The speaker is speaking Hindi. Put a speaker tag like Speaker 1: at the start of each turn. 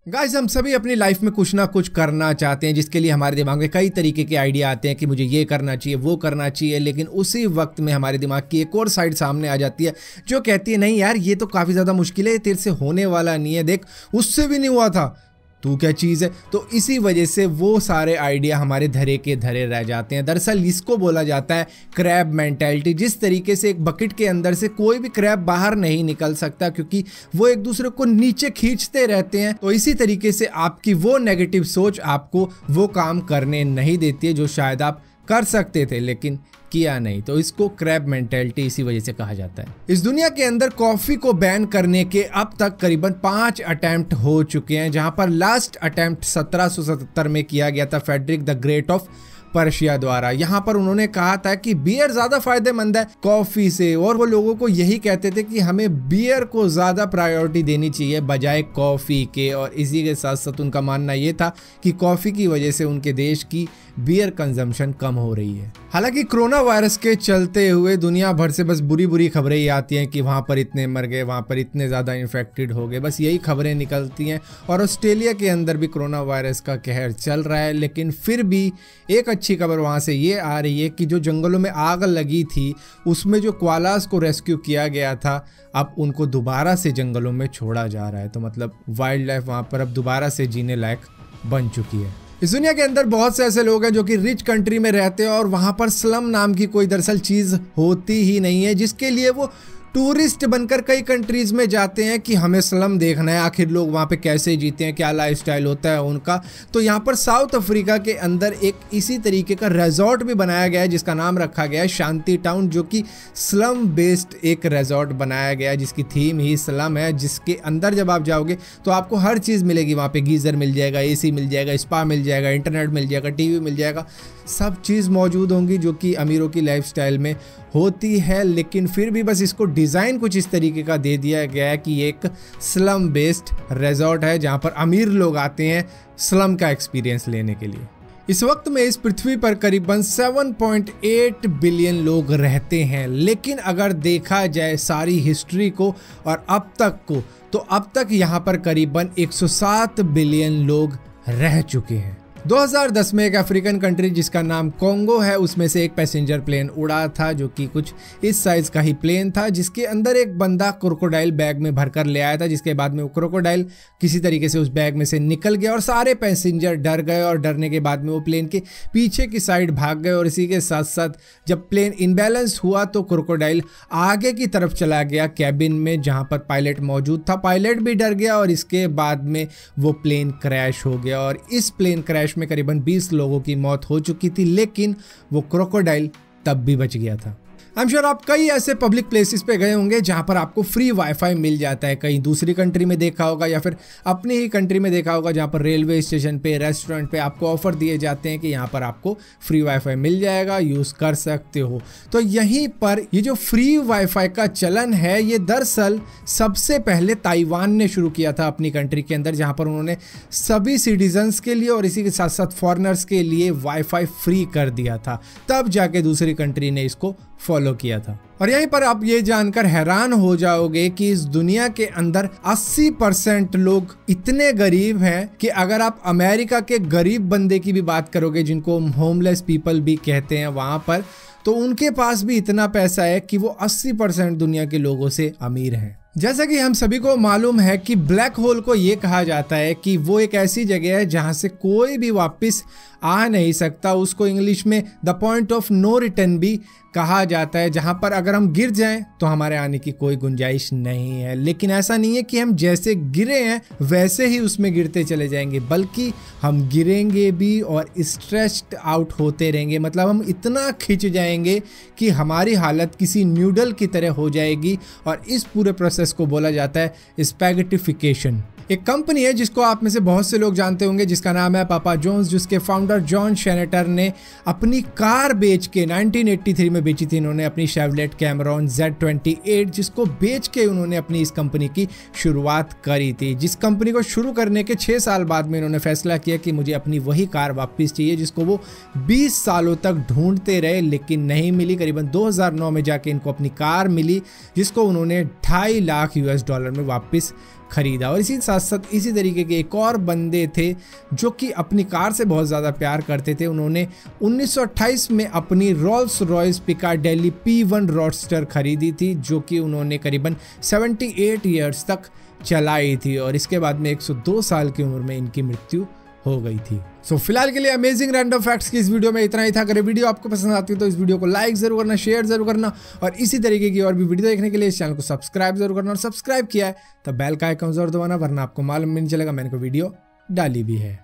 Speaker 1: गाइस, हम सभी अपनी लाइफ में कुछ ना कुछ करना चाहते हैं, जिसके लिए हमारे दिमाग में कई तरीके के आइडिया आते हैं कि मुझे ये करना चाहिए, वो करना चाहिए। लेकिन उसी वक्त में हमारे दिमाग की एक और साइड सामने आ जाती है जो कहती है नहीं यार, ये तो काफ़ी ज़्यादा मुश्किल है, तेरे से होने वाला नहीं है, देख उससे भी नहीं हुआ था, तू क्या चीज़ है। तो इसी वजह से वो सारे आइडिया हमारे धरे के धरे रह जाते हैं। दरअसल इसको बोला जाता है क्रैब मेंटालिटी। जिस तरीके से एक बकेट के अंदर से कोई भी क्रैब बाहर नहीं निकल सकता क्योंकि वो एक दूसरे को नीचे खींचते रहते हैं, तो इसी तरीके से आपकी वो नेगेटिव सोच आपको वो काम करने नहीं देती है जो शायद आप कर सकते थे लेकिन किया नहीं। तो इसको क्रैब मेंटालिटी इसी वजह से कहा जाता है। इस दुनिया के अंदर कॉफी को बैन करने के अब तक करीबन 5 अटेम्प्ट हो चुके हैं, जहां पर लास्ट अटेम्प्ट 1777 में किया गया था Frederick the Great of Persia द्वारा। यहाँ पर उन्होंने कहा था कि बियर ज्यादा फायदेमंद है कॉफी से, और वो लोगों को यही कहते थे कि हमें बियर को ज्यादा प्रायोरिटी देनी चाहिए बजाय कॉफी के। और इसी के साथ साथ उनका मानना ये था कि कॉफी की वजह से उनके देश की बियर कंजम्पशन कम हो रही है। हालांकि कोरोना वायरस के चलते हुए दुनिया भर से बस बुरी बुरी खबरें ही आती हैं कि वहाँ पर इतने मर गए, वहाँ पर इतने ज़्यादा इन्फेक्टेड हो गए, बस यही खबरें निकलती हैं। और ऑस्ट्रेलिया के अंदर भी कोरोना वायरस का कहर चल रहा है, लेकिन फिर भी एक अच्छी खबर वहाँ से ये आ रही है कि जो जंगलों में आग लगी थी उसमें जो कोआलास को रेस्क्यू किया गया था, अब उनको दोबारा से जंगलों में छोड़ा जा रहा है। तो मतलब वाइल्ड लाइफ वहाँ पर अब दोबारा से जीने लायक बन चुकी है। इस दुनिया के अंदर बहुत से ऐसे लोग हैं जो कि रिच कंट्री में रहते हैं और वहाँ पर स्लम नाम की कोई दरअसल चीज़ होती ही नहीं है, जिसके लिए वो टूरिस्ट बनकर कई कंट्रीज़ में जाते हैं कि हमें स्लम देखना है, आखिर लोग वहाँ पे कैसे जीते हैं, क्या लाइफस्टाइल होता है उनका। तो यहाँ पर साउथ अफ्रीका के अंदर एक इसी तरीके का रिजॉर्ट भी बनाया गया है जिसका नाम रखा गया है शांति टाउन, जो कि स्लम बेस्ड एक रिजॉर्ट बनाया गया है जिसकी थीम ही स्लम है। जिसके अंदर जब आप जाओगे तो आपको हर चीज़ मिलेगी, वहाँ पे गीज़र मिल जाएगा, AC मिल जाएगा, स्पा मिल जाएगा, इंटरनेट मिल जाएगा, TV मिल जाएगा, सब चीज़ मौजूद होंगी जो कि अमीरों की लाइफस्टाइल में होती है। लेकिन फिर भी बस इसको डिज़ाइन कुछ इस तरीके का दे दिया गया है कि एक स्लम बेस्ड रिजॉर्ट है जहाँ पर अमीर लोग आते हैं स्लम का एक्सपीरियंस लेने के लिए। इस वक्त में इस पृथ्वी पर करीबन 7.8 बिलियन लोग रहते हैं, लेकिन अगर देखा जाए सारी हिस्ट्री को और अब तक को, तो अब तक यहाँ पर करीबन 107 बिलियन लोग रह चुके हैं। 2010 में एक अफ्रीकन कंट्री जिसका नाम कोंगो है, उसमें से एक पैसेंजर प्लेन उड़ा था जो कि कुछ इस साइज का ही प्लेन था, जिसके अंदर एक बंदा क्रोकोडाइल बैग में भरकर ले आया था। जिसके बाद में वो क्रोकोडाइल किसी तरीके से उस बैग में से निकल गया और सारे पैसेंजर डर गए, और डरने के बाद में वो प्लेन के पीछे की साइड भाग गए। और इसी के साथ साथ जब प्लेन इनबैलेंस हुआ तो क्रोकोडाइल आगे की तरफ चला गया कैबिन में जहाँ पर पायलट मौजूद था। पायलट भी डर गया और इसके बाद में वो प्लेन क्रैश हो गया, और इस प्लेन क्रैश में करीबन 20 लोगों की मौत हो चुकी थी, लेकिन वो क्रोकोडाइल तब भी बच गया था। आई एम श्योर आप कई ऐसे पब्लिक प्लेसेस पे गए होंगे जहाँ पर आपको फ्री वाईफाई मिल जाता है। कहीं दूसरी कंट्री में देखा होगा या फिर अपनी ही कंट्री में देखा होगा जहाँ पर रेलवे स्टेशन पे, रेस्टोरेंट पे आपको ऑफर दिए जाते हैं कि यहाँ पर आपको फ्री वाईफाई मिल जाएगा, यूज़ कर सकते हो। तो यहीं पर ये जो फ्री वाईफाई का चलन है, ये दरअसल सबसे पहले ताइवान ने शुरू किया था अपनी कंट्री के अंदर, जहाँ पर उन्होंने सभी सिटीजन्स के लिए और इसी के साथ साथ फॉरेनर्स के लिए वाईफाई फ्री कर दिया था। तब जाके दूसरी कंट्री ने इसको फॉलो किया था। और यहीं पर आप ये जानकर हैरान हो जाओगे कि इस दुनिया के अंदर 80% लोग इतने गरीब हैं कि अगर आप अमेरिका के गरीब बंदे की भी बात करोगे, जिनको होमलेस पीपल भी कहते हैं, वहां पर तो उनके पास भी इतना पैसा है कि वो 80% दुनिया के लोगों से अमीर हैं। जैसा कि हम सभी को मालूम है कि ब्लैक होल को ये कहा जाता है कि वो एक ऐसी जगह है जहां से कोई भी वापस आ नहीं सकता। उसको इंग्लिश में the point of no return भी कहा जाता है, जहां पर अगर हम गिर जाएं तो हमारे आने की कोई गुंजाइश नहीं है। लेकिन ऐसा नहीं है कि हम जैसे गिरे हैं वैसे ही उसमें गिरते चले जाएंगे, बल्कि हम गिरेंगे भी और स्ट्रेस्ड आउट होते रहेंगे। मतलब हम इतना खिंच जाएंगे कि हमारी हालत किसी न्यूडल की तरह हो जाएगी, और इस पूरे प्रोसेस को बोला जाता है स्पैगेटिफिकेशन। एक कंपनी है जिसको आप में से बहुत से लोग जानते होंगे, जिसका नाम है पापा जॉन्स, जिसके फाउंडर जॉन शेनेटर ने अपनी कार बेच के 1983 में बेची थी इन्होंने अपनी शेवलेट कैमरॉन Z28, जिसको बेच के उन्होंने अपनी इस कंपनी की शुरुआत करी थी। जिस कंपनी को शुरू करने के 6 साल बाद में इन्होंने फैसला किया कि मुझे अपनी वही कार वापस चाहिए, जिसको वो 20 सालों तक ढूंढते रहे लेकिन नहीं मिली। करीबन 2009 में जाके इनको अपनी कार मिली, जिसको उन्होंने $2.5 लाख में वापस खरीदा। और इसी साथ साथ इसी तरीके के एक और बंदे थे जो कि अपनी कार से बहुत ज़्यादा प्यार करते थे। उन्होंने 1928 में अपनी रोल्स रॉयस पिकाडेली P1 रोडस्टर खरीदी थी, जो कि उन्होंने करीबन 78 ईयर्स तक चलाई थी और इसके बाद में 102 साल की उम्र में इनकी मृत्यु हो गई थी। सो फिलहाल के लिए अमेजिंग रैंडम फैक्ट्स की इस वीडियो में इतना ही था। अगर ये वीडियो आपको पसंद आती है तो इस वीडियो को लाइक जरूर करना, शेयर जरूर करना और इसी तरीके की और भी वीडियो देखने के लिए इस चैनल को सब्सक्राइब जरूर करना और सब्सक्राइब किया है तो बेल का आइकन जरूर दबाना, वरना आपको मालूम भी नहीं चलेगा मैंने कोई वीडियो डाली भी है।